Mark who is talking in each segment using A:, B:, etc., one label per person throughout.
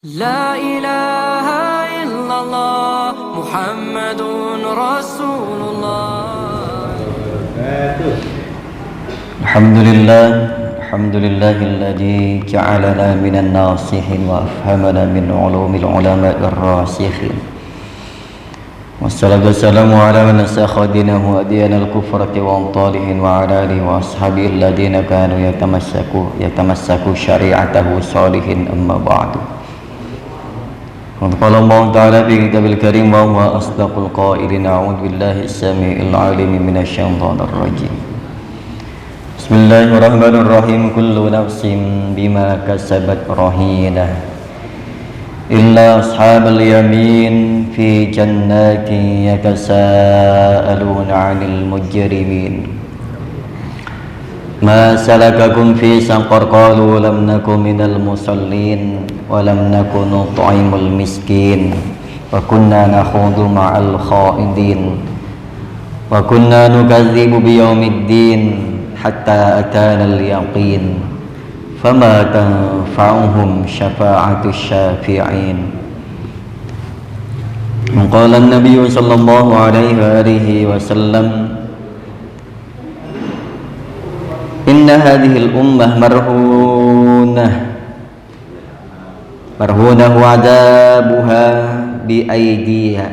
A: لا إله إلا الله محمد رسول الله.
B: الحمد لله الذي جعلنا من الناصحين وأفهمنا من علوم العلماء الراسخين. والصلاة والسلام على من نسخ دينه أديان الكفرة وأبطالهم وعلى آله وأصحابه الذين كانوا يتمسكوا شريعته صالحين. أما بعد، قال الله تعالى في كتاب الكريم وهو أصدق القائلين: أعوذ بالله السميع العليم من الشيطان الرجيم. بسم الله الرحمن الرحيم. كل نفس بما كسبت رهينة إلا أصحاب اليمين في جنات يتساءلون عن المجرمين ما سلككم في سقر قالوا لم نكن من المصلين ولم نكن نطعم المسكين وكنا نخوض مع الخائضين وكنا نكذب بيوم الدين حتى أتانا اليقين فما تنفعهم شفاعة الشافعين. قال النبي صلى الله عليه وآله وسلم: إن هذه الأمة مرهونة عذابها بأيديها،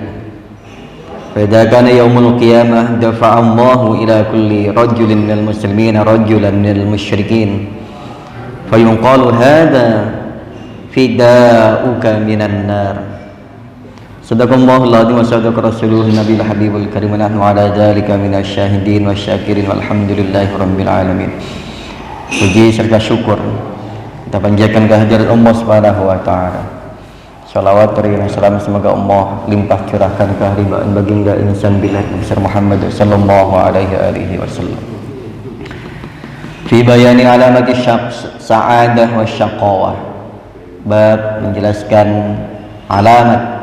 B: فإذا كان يوم القيامة دفع الله إلى كل رجل من المسلمين رجلا من المشركين فيقال: هذا فداؤك من النار. صدق الله العظيم وصدق رسوله النبي الحبيب الكريم ونحن على ذلك من الشاهدين والسyakirin walhamdulillahi rabbil alamin. Puji serta syukur kita panjatkan kehadirat Allah Subhanahu wa taala. Salawat dan salam semoga Allah limpah curahkan keharibaan baginda insan billah besar Muhammad sallallahu alaihi wasallam. Fi bayani alamati sa'adah wa syaqawah. Bab menjelaskan alamat,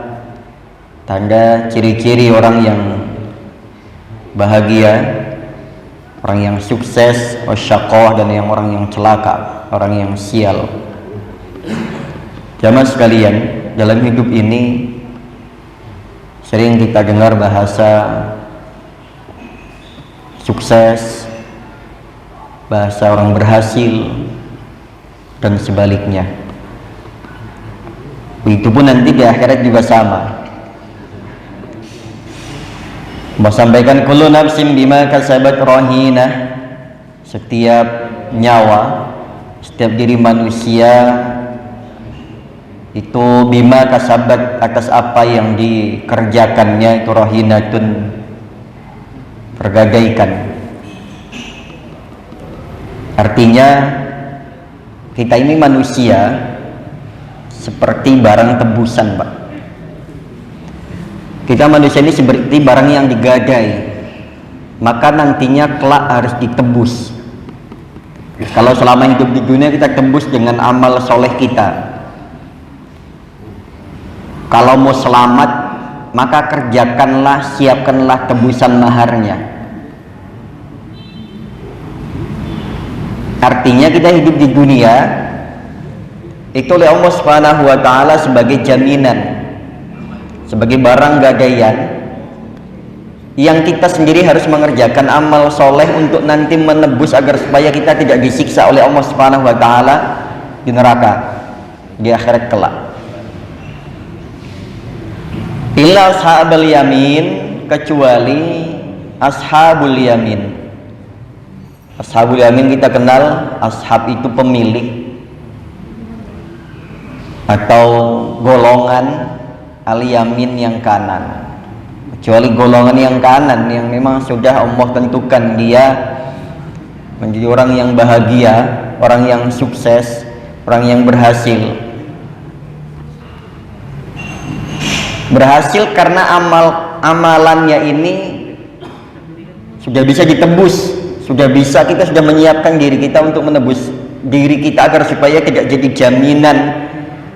B: tanda ciri-ciri orang yang bahagia, orang yang sukses, wasyaqah, dan orang yang celaka, orang yang sial. Jamaah sekalian, dalam hidup ini sering kita dengar bahasa sukses, bahasa orang berhasil, dan sebaliknya. Begitupun nanti di akhirat juga sama. Mau sampaikan kullu nafsin bima kasabat rahinah. Setiap nyawa, setiap diri manusia itu bima kasabat, atas apa yang dikerjakannya itu rahinatun, tergadaikan. Artinya kita ini manusia seperti barang tebusan, Pak. Kita manusia ini seperti barang yang digadai, maka nantinya kelak harus ditebus. Kalau selama hidup di dunia kita tebus dengan amal soleh kita. Kalau mau selamat, maka kerjakanlah, siapkanlah tebusan maharnya. Artinya kita hidup di dunia itu oleh Allah Subhanahu wa taala sebagai jaminan, sebagai barang gadaian yang kita sendiri harus mengerjakan amal soleh untuk nanti menebus agar supaya kita tidak disiksa oleh Allah Subhanahu wa taala di neraka di akhirat kelak. Illa ashabul yamin, kecuali ashabul yamin. Ashabul yamin kita kenal, ashab itu pemilik atau golongan, al-yamin yang kanan. Kecuali golongan yang kanan yang memang sudah Allah tentukan dia menjadi orang yang bahagia, orang yang sukses, orang yang berhasil. Berhasil karena amalannya ini sudah bisa ditebus, sudah menyiapkan diri kita untuk menebus diri kita agar supaya tidak jadi jaminan,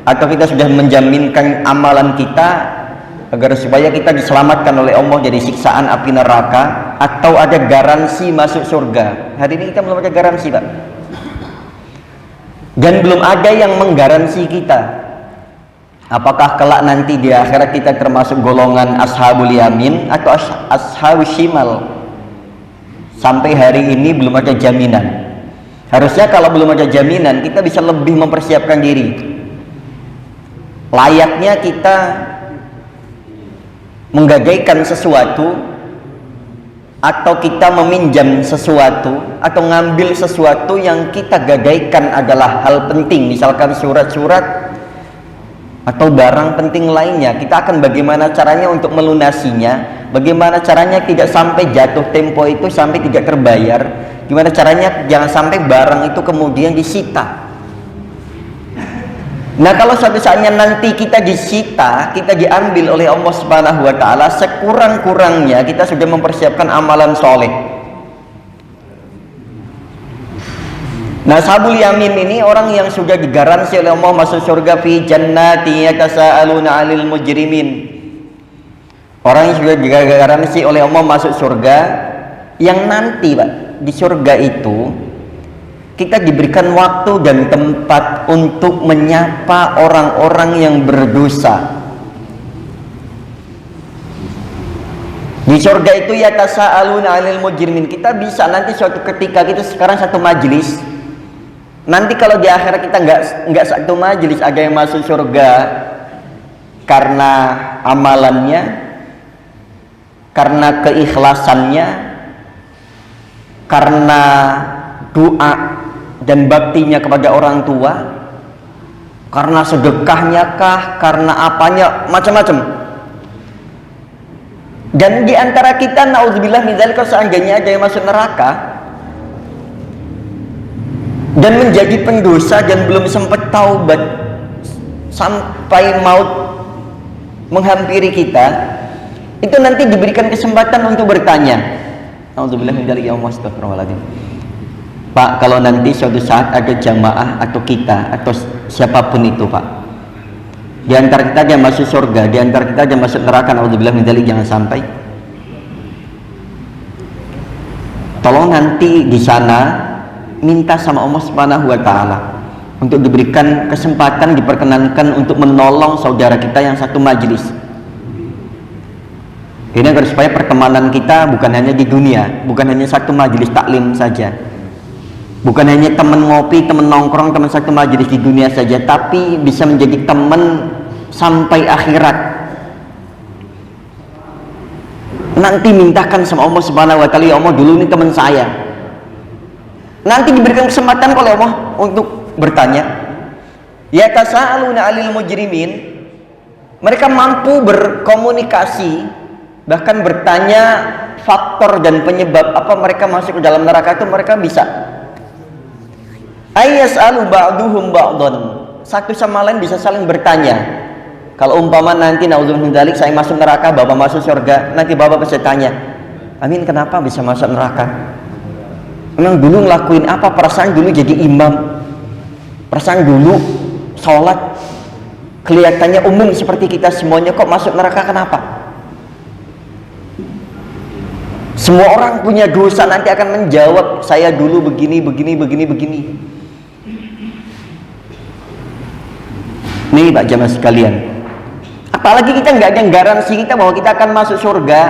B: atau kita sudah menjaminkan amalan kita agar supaya kita diselamatkan oleh Allah dari siksaan api neraka, atau ada garansi masuk surga. Hari ini kita belum ada garansi, Pak, dan belum ada yang menggaransi kita. Apakah kelak nanti di akhirat kita termasuk golongan ashabul yamin atau ashabul shimal? Sampai hari ini belum ada jaminan. Harusnya kalau belum ada jaminan, kita bisa lebih mempersiapkan diri. Layaknya kita menggadaikan sesuatu, atau kita meminjam sesuatu, atau ngambil sesuatu yang kita gadaikan adalah hal penting, misalkan surat-surat atau barang penting lainnya. Kita akan bagaimana caranya untuk melunasinya, bagaimana caranya tidak sampai jatuh tempo itu sampai tidak terbayar, gimana caranya jangan sampai barang itu kemudian disita. Nah, kalau suatu saatnya nanti kita disita, kita diambil oleh Allah Subhanahu wa taala, sekurang-kurangnya kita sudah mempersiapkan amalan soleh. Nah, ashabul yamin ini orang yang sudah digaransi oleh Allah masuk surga, fi jannati yatasaaluna 'anil mujrimin. Orang yang sudah digaransi oleh Allah masuk surga, yang nanti Pak, di surga itu kita diberikan waktu dan tempat untuk menyapa orang-orang yang berdosa. Di surga itu yatasaaluna 'anil mujrimin. Kita bisa nanti suatu ketika, kita sekarang satu majelis. Nanti kalau di akhirat kita nggak satu majelis, ada yang masuk surga karena amalannya, karena keikhlasannya, karena doa dan baktinya kepada orang tua, karena sedekahnya kah, karena apanya, macam-macam. Dan di antara kita, naudzubillah min dzalika, seandainya ada yang masuk neraka dan menjadi pendosa dan belum sempat taubat sampai maut menghampiri kita, itu nanti diberikan kesempatan untuk bertanya. Naudzubillah min dzalika, astagfirullahaladzim. Pak, kalau nanti suatu saat ada jamaah atau kita atau siapapun itu Pak, di antara kita ada yang masuk surga, di antara kita ada yang masuk neraka, naudzubillah min dzalik, jangan sampai. Tolong nanti di sana minta sama Allah Subhanahu wa taala untuk diberikan kesempatan, diperkenankan untuk menolong saudara kita yang satu majelis. Ini agar supaya pertemanan kita bukan hanya di dunia, bukan hanya satu majelis taklim saja, bukan hanya teman ngopi, teman nongkrong, teman satu majelis di dunia saja, tapi bisa menjadi teman sampai akhirat. Nanti mintakan sama Allah Subhanahu wa taala, ya Allah, dulu ini teman saya. Nanti diberikan kesempatan oleh Allah untuk bertanya. Ya tasaaluna 'alil mujrimin. Mereka mampu berkomunikasi, bahkan bertanya faktor dan penyebab apa mereka masuk ke dalam neraka itu, mereka bisa. Ayyasalu ba'duhum ba'dhan. Satu sama lain bisa saling bertanya. Kalau umpama nanti naudzubillah min dzalik, saya masuk neraka, Bapak masuk surga, nanti Bapak bisa tanya, Amin, kenapa bisa masuk neraka? Emang dulu ngelakuin apa? Perasaan dulu jadi imam, perasaan dulu sholat kelihatannya umum seperti kita semuanya, kok masuk neraka, kenapa? Semua orang punya dosa, nanti akan menjawab, saya dulu begini. Nih Pak jamaah sekalian, apalagi kita nggak ada yang garansi kita bahwa kita akan masuk surga,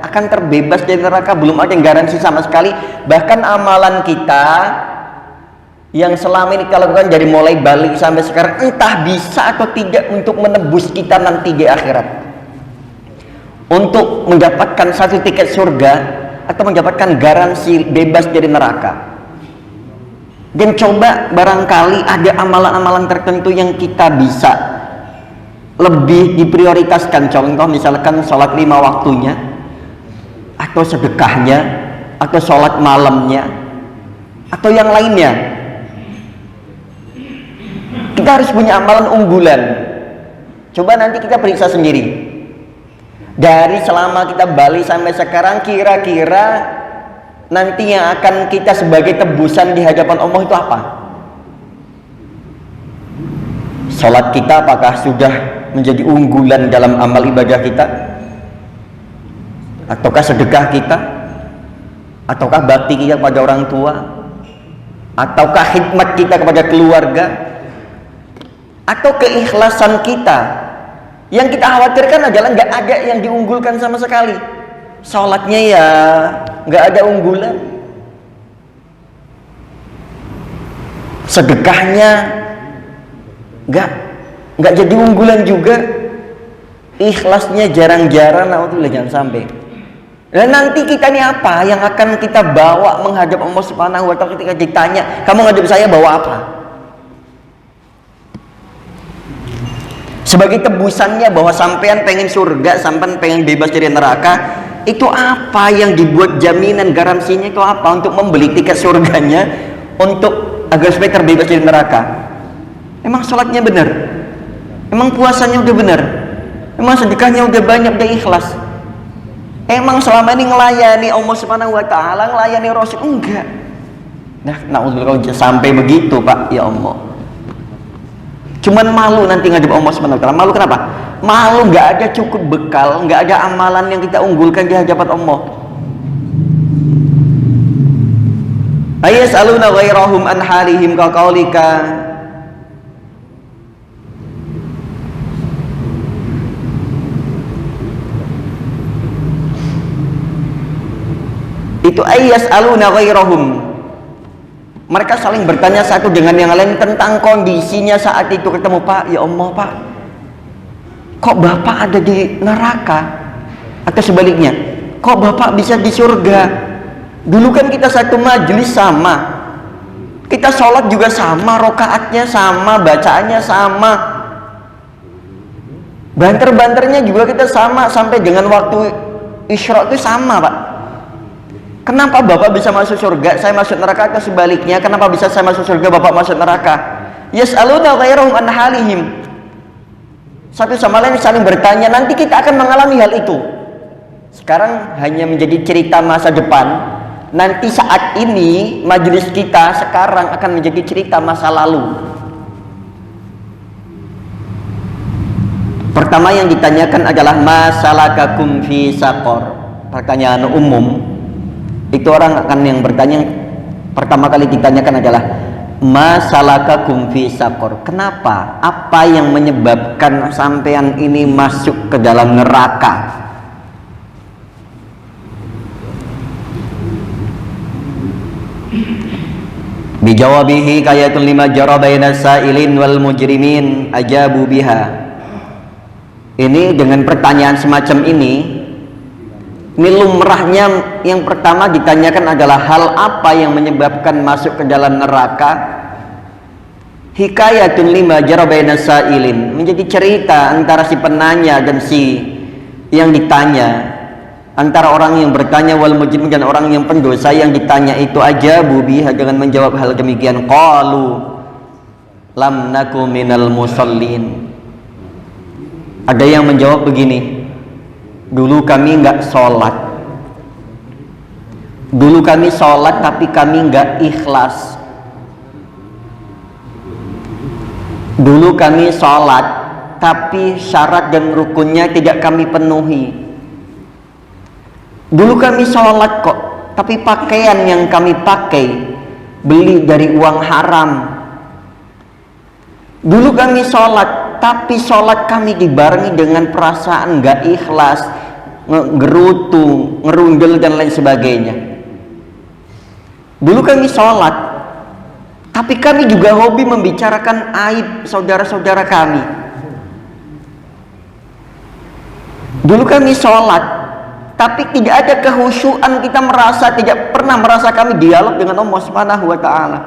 B: akan terbebas dari neraka, belum ada yang garansi sama sekali. Bahkan amalan kita yang selama ini kita lakukan dari mulai balik sampai sekarang, entah bisa atau tidak untuk menebus kita nanti di akhirat, untuk mendapatkan satu tiket surga atau mendapatkan garansi bebas dari neraka. Dan coba barangkali ada amalan-amalan tertentu yang kita bisa lebih diprioritaskan, contoh misalkan sholat 5 waktunya, atau sedekahnya, atau sholat malamnya, atau yang lainnya. Kita harus punya amalan unggulan. Coba nanti kita periksa sendiri, dari selama kita balik sampai sekarang, kira-kira nanti yang akan kita sebagai tebusan di hadapan Allah itu apa? Sholat kita apakah sudah menjadi unggulan dalam amal ibadah kita? Ataukah sedekah kita? Ataukah bakti kita kepada orang tua? Ataukah khidmat kita kepada keluarga? Atau keikhlasan kita Yang kita khawatirkan adalah nggak ada yang diunggulkan sama sekali. Sholatnya ya nggak ada unggulan, sedekahnya nggak jadi unggulan juga, ikhlasnya jarang-jarang. Alhamdulillah, jangan sampai. Dan nanti kita ini apa yang akan kita bawa menghadap Allah Subhanahu wa Ta'ala ketika ditanya, kamu menghadap saya bawa apa? Sebagai tebusannya bahwa sampean pengen surga, sampean pengen bebas dari neraka, itu apa yang dibuat jaminan garansinya itu apa untuk membeli tiket surganya, untuk agar supaya terbebas dari neraka? Emang sholatnya benar? Emang puasanya udah benar? Emang sedekahnya udah banyak, udah ikhlas? Emang selama ini ngelayani Allah Subhanahu wa Ta'ala, ngelayani Rasul? Enggak. Nah, naudzubillah kalau sampai begitu, Pak, ya Allah. Cuman malu nanti ngadep Allah Subhanahu wa Ta'ala. Malu kenapa? Malu nggak ada cukup bekal, nggak ada amalan yang kita unggulkan di hadapan Allah. Ayas'aluna ghairahum an halihim kaqaulika itu ayas'aluna ghairahum. Mereka saling bertanya satu dengan yang lain tentang kondisinya saat itu ketemu. Pak, ya Allah, Pak, kok Bapak ada di neraka? Atau sebaliknya, kok Bapak bisa di surga? Dulu kan kita satu majelis sama, kita sholat juga sama, rokaatnya sama, bacaannya sama, banter-banternya juga kita sama, sampai dengan waktu Isra itu sama, Pak. Kenapa Bapak bisa masuk surga, saya masuk neraka? Atau sebaliknya, kenapa bisa saya masuk surga, Bapak masuk neraka? Yas'aluna ghairahum an halihim. Satu sama lain saling bertanya. Nanti kita akan mengalami hal itu. Sekarang hanya menjadi cerita masa depan. Nanti saat ini majelis kita sekarang akan menjadi cerita masa lalu. Pertama yang ditanyakan adalah masalakakum fi saqar. Pertanyaan umum. Itu orang akan yang bertanya, pertama kali ditanyakan adalah masalakakum fi saqar. Kenapa? Apa yang menyebabkan sampean ini masuk ke dalam neraka? Bijawabihi kayatun lima jara baina sa'ilin wal mujrimin ajabu biha. Ini dengan pertanyaan semacam ini lumrahnya yang pertama ditanyakan adalah hal apa yang menyebabkan masuk ke dalam neraka. Hikayatun lima jara baina sa'ilin, menjadi cerita antara si penanya dan si yang ditanya, antara orang yang bertanya wal mujrim dan orang yang pendosa yang ditanya itu. Ajabu biha, dengan menjawab hal demikian. Qalu lam naku minal musallin. Ada yang menjawab begini, dulu kami nggak sholat, dulu kami sholat tapi kami nggak ikhlas, dulu kami sholat tapi syarat dan rukunnya tidak kami penuhi, dulu kami sholat kok tapi pakaian yang kami pakai beli dari uang haram, dulu kami sholat tapi sholat kami dibarengi dengan perasaan nggak ikhlas, ngerutu, ngerundel dan lain sebagainya. Dulu kami sholat tapi kami juga hobi membicarakan aib saudara-saudara kami. Dulu kami sholat tapi tidak ada kehusyuan, kita tidak pernah merasa kami dialog dengan Allah Subhanahu wa Ta'ala.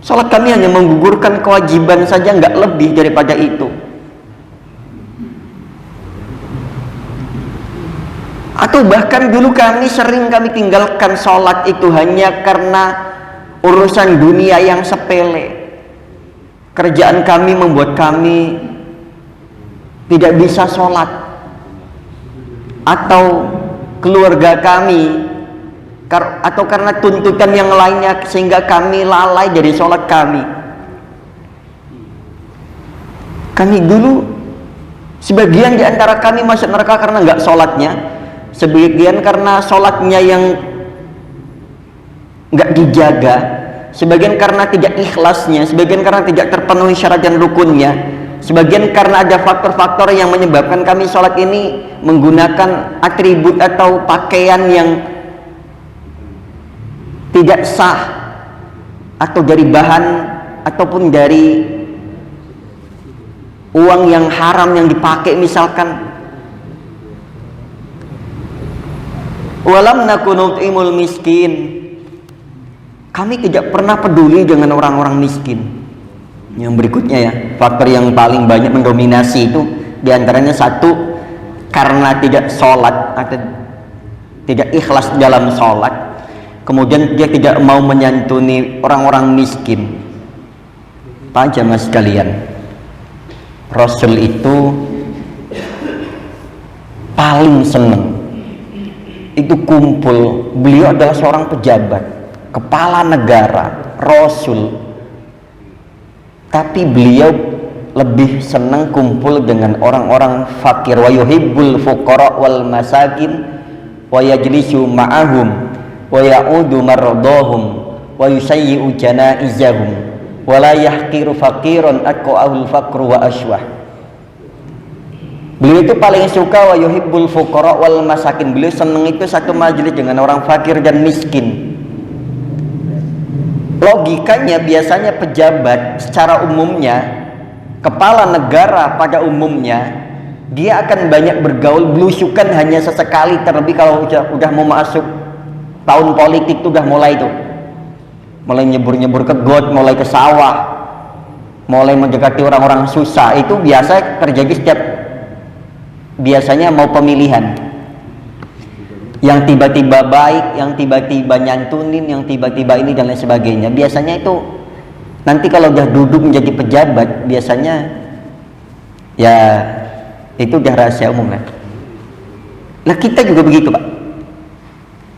B: Sholat kami hanya menggugurkan kewajiban saja, nggak lebih daripada itu. Atau bahkan dulu kami tinggalkan sholat itu hanya karena urusan dunia yang sepele. Kerjaan kami membuat kami tidak bisa sholat, atau keluarga kami, atau karena tuntutan yang lainnya sehingga kami lalai dari sholat kami. Kami dulu, sebagian di antara kami masuk neraka karena nggak sholatnya, sebagian karena sholatnya yang nggak dijaga, sebagian karena tidak ikhlasnya, sebagian karena tidak terpenuhi syarat dan rukunnya, Sebagian karena ada faktor-faktor yang menyebabkan kami sholat ini menggunakan atribut atau pakaian yang tidak sah, atau dari bahan ataupun dari uang yang haram yang dipakai misalkan. Walam nakunu nut'imul miskin, kami tidak pernah peduli dengan orang-orang miskin. Yang berikutnya ya, faktor yang paling banyak mendominasi itu diantaranya satu, karena tidak sholat atau tidak ikhlas dalam sholat, kemudian dia tidak mau menyantuni orang-orang miskin. Pak jamaah sekalian, Rasul itu paling senang itu kumpul. Beliau adalah seorang pejabat, kepala negara, Rasul, tapi beliau lebih senang kumpul dengan orang-orang fakir. Wa yuhibbul fuqara wal masakin wa yajlisu ma'ahum wa ya'udu mardahum wa yusayyi'u janaizahum wa la yahqiru faqiran aqa'ul faqru wa aswah. Beliau itu paling suka wa yuhibbul fuqara wal masakin. Beliau senang itu satu majelis dengan orang fakir dan miskin. Logikanya biasanya pejabat secara umumnya, kepala negara pada umumnya, dia akan banyak bergaul belusukan hanya sesekali, terlebih kalau udah mau masuk tahun politik tuh udah mulai tuh, mulai nyebur-nyebur ke got, mulai ke sawah, mulai mendekati orang-orang susah. Itu biasa terjadi setiap biasanya mau pemilihan. Yang tiba-tiba baik, yang tiba-tiba nyantunin, yang tiba-tiba ini dan lain sebagainya. Biasanya itu nanti kalau udah duduk menjadi pejabat, biasanya ya itu udah rahasia umum lah. Lah kita juga begitu Pak.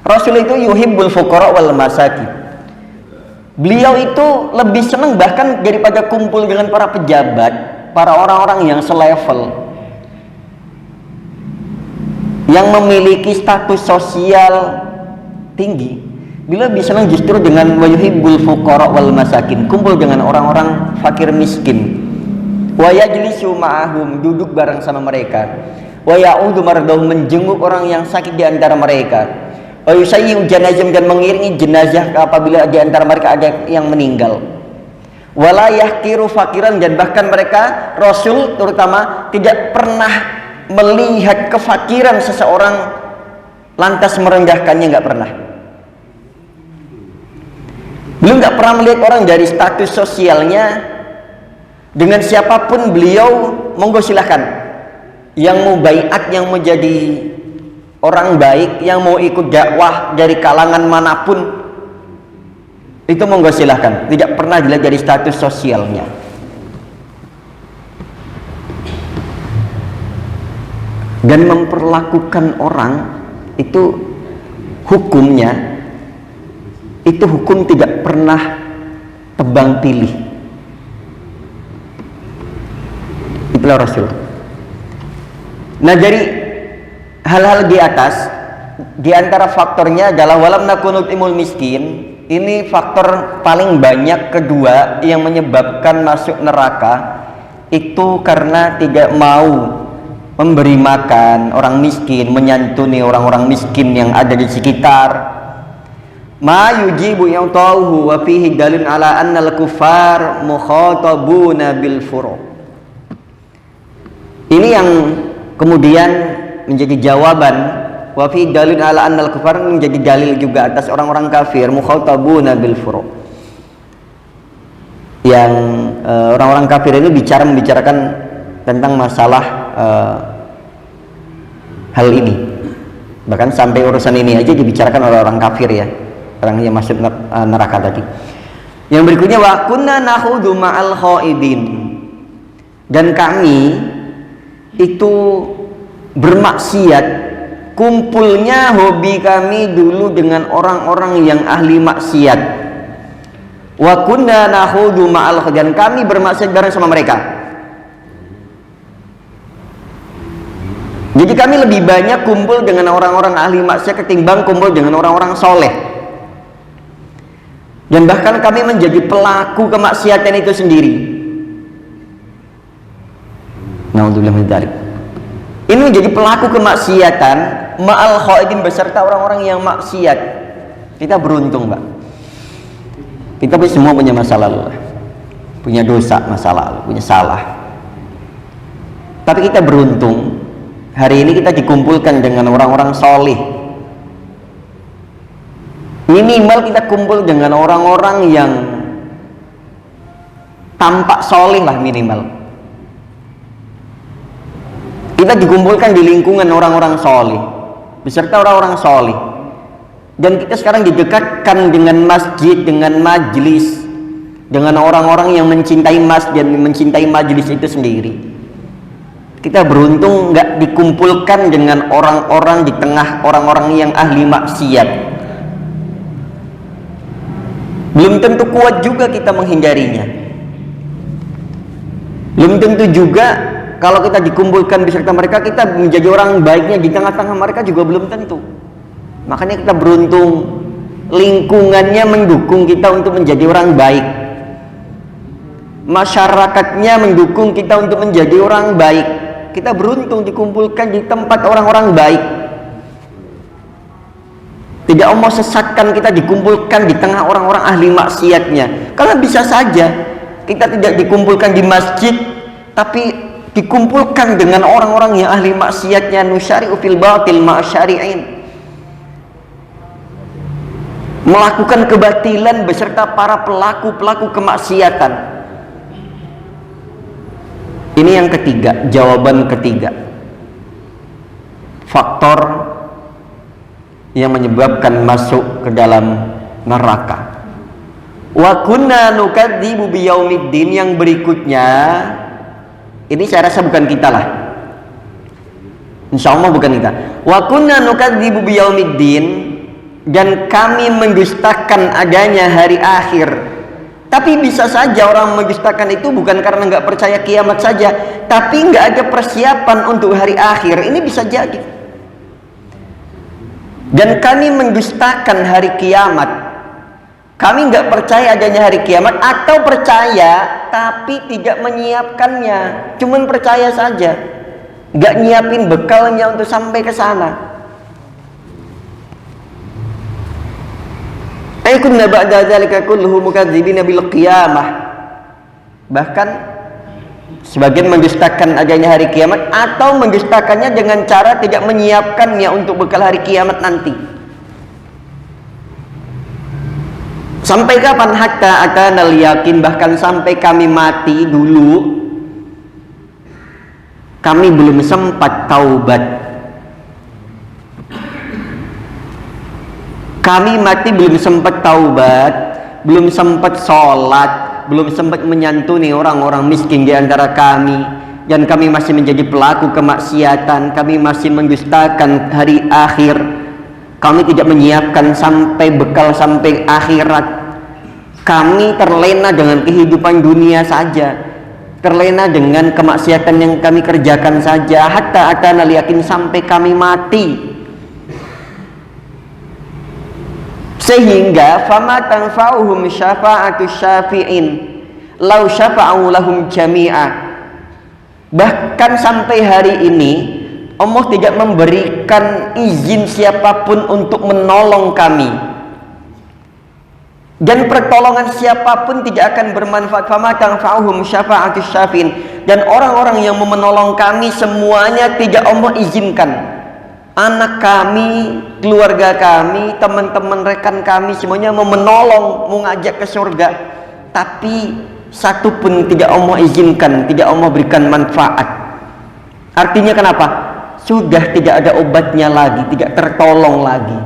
B: Rasul itu yuhibbul fuqara wal masakin. Beliau itu lebih senang bahkan daripada kumpul dengan para pejabat, para orang-orang yang selevel, yang memiliki status sosial tinggi. Beliau bisa senang justru dengan wa yuhibbul fuqara wal masakin, kumpul dengan orang-orang fakir miskin. Wa yajlisu ma'ahum, duduk bareng sama mereka. Wa ya'udu mardahum, menjenguk orang yang sakit di antara mereka. Wa yusayyi'u janazah, dan mengiringi jenazah apabila di antara mereka ada yang meninggal. Wa la yahqiru faqiran, dan bahkan mereka Rasul terutama tidak pernah melihat kefakiran seseorang lantas merendahkannya, nggak pernah. Beliau nggak pernah melihat orang dari status sosialnya. Dengan siapapun beliau monggo silahkan, yang mau baiat, yang mau jadi orang baik, yang mau ikut dakwah dari kalangan manapun, itu monggo silahkan, tidak pernah dilihat dari status sosialnya. Dan memperlakukan orang itu hukumnya, itu hukum tidak pernah tebang pilih. Itulah Rasul. Nah, dari hal-hal di atas, di antara faktornya adalah walam nakunu nut'imul miskin. Ini faktor paling banyak kedua yang menyebabkan masuk neraka, itu karena tidak mau memberi makan orang miskin, menyantuni orang-orang miskin yang ada di sekitar. Ma yujibu ya'tahu wa fihi dalil ala anna al-kuffar mukhatabuna bil furu'. Ini yang kemudian menjadi jawaban, wa fihi dalil ala anna al-kuffar, menjadi dalil juga atas orang-orang kafir mukhatabuna bil furu'. Yang orang-orang kafir ini membicarakan tentang masalah hal ini, bahkan sampai urusan ini aja dibicarakan oleh orang kafir ya, orang yang masuk neraka tadi. Yang berikutnya wa kunna nahudu ma'al khaidin, dan kami itu bermaksiat, kumpulnya hobi kami dulu dengan orang-orang yang ahli maksiat. Wa kunna nahudu ma'al khaidin, dan kami bermaksiat bareng sama mereka. Jadi kami lebih banyak kumpul dengan orang-orang ahli maksiat ketimbang kumpul dengan orang-orang soleh. Dan bahkan kami menjadi pelaku kemaksiatan itu sendiri. Naudzubillah min dzalik. Ini menjadi pelaku kemaksiatan ma'al khaidin, beserta orang-orang yang maksiat. Kita beruntung, Pak. Kita semua punya masa lalu, punya dosa masa lalu, punya salah. Tapi kita beruntung, hari ini kita dikumpulkan dengan orang-orang solih. Minimal kita kumpul dengan orang-orang yang tampak solih lah, minimal. Kita dikumpulkan di lingkungan orang-orang solih, beserta orang-orang solih. Dan kita sekarang didekatkan dengan masjid, dengan majlis, dengan orang-orang yang mencintai masjid, mencintai majlis itu sendiri. Kita beruntung nggak dikumpulkan dengan orang-orang di tengah orang-orang yang ahli maksiat. Belum tentu kuat juga kita menghindarinya. Belum tentu juga kalau kita dikumpulkan beserta mereka kita menjadi orang baiknya di tengah-tengah mereka, juga belum tentu. Makanya kita beruntung lingkungannya mendukung kita untuk menjadi orang baik, masyarakatnya mendukung kita untuk menjadi orang baik. Kita beruntung dikumpulkan di tempat orang-orang baik. Tidak Allah sesatkan kita dikumpulkan di tengah orang-orang ahli maksiatnya. Karena bisa saja kita tidak dikumpulkan di masjid, tapi dikumpulkan dengan orang-orang yang ahli maksiatnya, nusyari'u fil batil ma'asyari'in, melakukan kebatilan beserta para pelaku-pelaku kemaksiatan. Ini yang ketiga, jawaban ketiga, faktor yang menyebabkan masuk ke dalam neraka. Wa kunna nukadzibu biyaumiddin. Yang berikutnya, ini saya rasa bukan kita lah, insya Allah bukan kita. Wa kunna nukadzibu biyaumiddin, dan kami mendustakan adanya hari akhir. Tapi bisa saja orang mendustakan itu bukan karena nggak percaya kiamat saja, tapi nggak ada persiapan untuk hari akhir. Ini bisa jadi. Dan kami mendustakan hari kiamat. Kami nggak percaya adanya hari kiamat, atau percaya tapi tidak menyiapkannya, cuman percaya saja, nggak nyiapin bekalnya untuk sampai ke sana. Kunna ba'da dzalika kulluhu mukadzibina bil qiyamah. Bahkan sebagian mendustakan adanya hari kiamat, atau mendustakannya dengan cara tidak menyiapkannya untuk bekal hari kiamat nanti. Sampai kapan? Hatta atanal yakin, bahkan sampai kami mati dulu kami belum sempat taubat. Kami mati belum sempat taubat, belum sempat sholat, belum sempat menyantuni orang-orang miskin di antara kami, dan kami masih menjadi pelaku kemaksiatan. Kami masih mendustakan hari akhir. Kami tidak menyiapkan sampai bekal sampai akhirat. Kami terlena dengan kehidupan dunia saja, terlena dengan kemaksiatan yang kami kerjakan saja. Hatta atanal yakin, sampai kami mati. Sehingga fama tanfa'uhum syafa'atus syafi'in law syafa'u lahum jami'a. Bahkan sampai hari ini Allah tidak memberikan izin siapapun untuk menolong kami, dan pertolongan siapapun tidak akan bermanfaat. Fama tanfa'uhum syafa'atus syafi'in, dan orang-orang yang mau menolong kami semuanya tidak Allah izinkan. Anak kami, keluarga kami, teman-teman rekan kami semuanya mau menolong, mau ngajak ke surga, tapi satu pun tidak Allah izinkan, tidak Allah berikan manfaat. Artinya kenapa? Sudah tidak ada obatnya lagi, tidak tertolong lagi.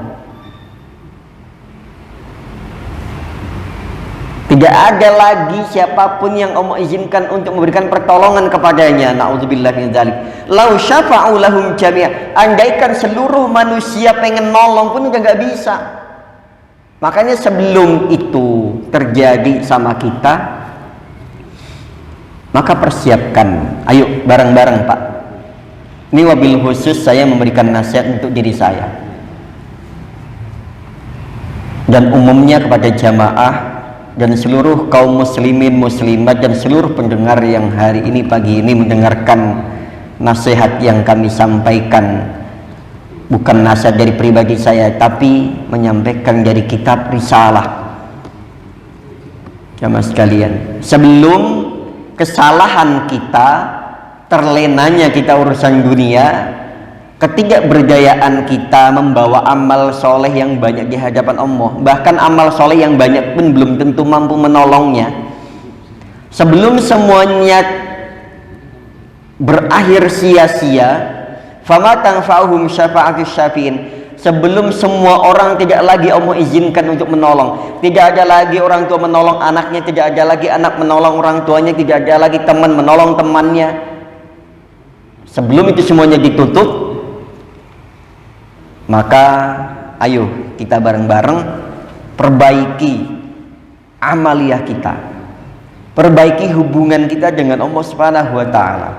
B: Tidak ada lagi siapapun yang Allah izinkan untuk memberikan pertolongan kepadanya. Na'udzubillah min dzalik. Lau syafa'u lahum jami'a. Andaikan seluruh manusia pengen nolong pun udah nggak bisa. Makanya sebelum itu terjadi sama kita, maka persiapkan. Ayo bareng-bareng, Pak. Ini wabil khusus saya memberikan nasihat untuk diri saya, dan umumnya kepada jamaah dan seluruh kaum muslimin muslimat dan seluruh pendengar yang hari ini pagi ini mendengarkan nasihat yang kami sampaikan bukan nasihat dari pribadi saya, tapi menyampaikan dari kitab risalah. Jamaah sekalian, sebelum kesalahan kita, terlenanya kita urusan dunia, ketidakberdayaan kita membawa amal soleh yang banyak di hadapan Allah, bahkan amal soleh yang banyak pun belum tentu mampu menolongnya. Sebelum semuanya berakhir sia-sia, fama tanfa'uhum syafa'atus syafi'in, sebelum semua orang tidak lagi Allah izinkan untuk menolong, tidak ada lagi orang tua menolong anaknya, tidak ada lagi anak menolong orang tuanya, tidak ada lagi teman menolong temannya. Sebelum itu semuanya ditutup, maka ayo kita bareng-bareng perbaiki amaliyah kita, perbaiki hubungan kita dengan Allah Subhanahu wa Ta'ala,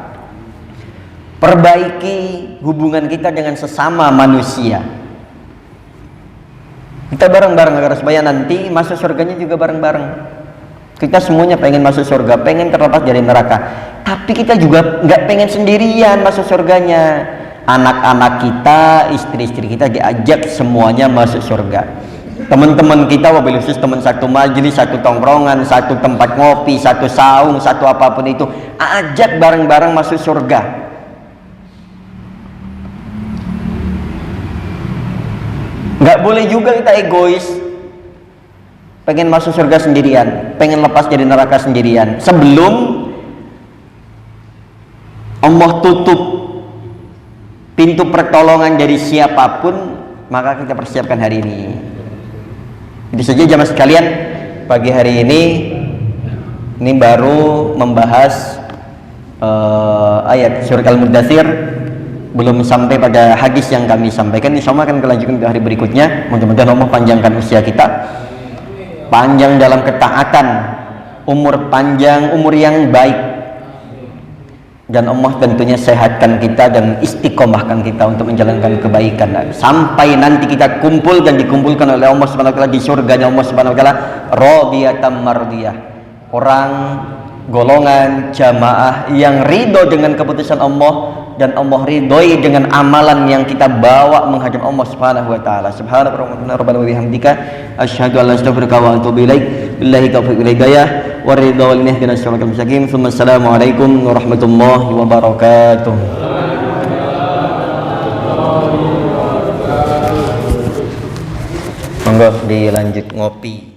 B: perbaiki hubungan kita dengan sesama manusia. Kita bareng-bareng agar supaya nanti masuk surganya juga bareng-bareng. Kita semuanya pengen masuk surga, pengen terlepas dari neraka, tapi kita juga nggak pengen sendirian masuk surganya. Anak-anak kita, istri-istri kita diajak semuanya masuk surga. Teman-teman kita, wabil khusus teman satu majelis, satu tongkrongan, satu tempat ngopi, satu saung, satu apapun itu, ajak bareng-bareng masuk surga. Nggak boleh juga kita egois, pengen masuk surga sendirian, pengen lepas dari neraka sendirian. Sebelum Allah tutup pintu pertolongan dari siapapun, maka kita persiapkan hari ini. Itu saja jamaah sekalian, pagi hari ini baru membahas ayat surat Al-Mudaththir, belum sampai pada hadis yang kami sampaikan. Insya Allah akan kelanjutkan ke hari berikutnya. Mudah-mudahan Allah panjangkan usia kita, panjang dalam ketaatan, umur panjang, umur yang baik, dan Allah tentunya sehatkan kita dan istiqomahkan kita untuk menjalankan kebaikan sampai nanti kita kumpul dan dikumpulkan oleh Allah Subhanahu wa Ta'ala di surganya Allah Subhanahu wa Ta'ala, radiyatan mardiyah, orang golongan jamaah yang ridho dengan keputusan Allah, dan Allah ridhoi dengan amalan yang kita bawa menghadap Allah Subhanahu wa Ta'ala. Subhanallah rabbana wa bihamdika asyhadu an la ilaha illa anta wa atubu ilaik. Billahi taufiq wal hidayah wa ridha wal ihdinas siratal mustaqim. Assalamualaikum warahmatullahi wabarakatuh. Monggo dilanjut ngopi.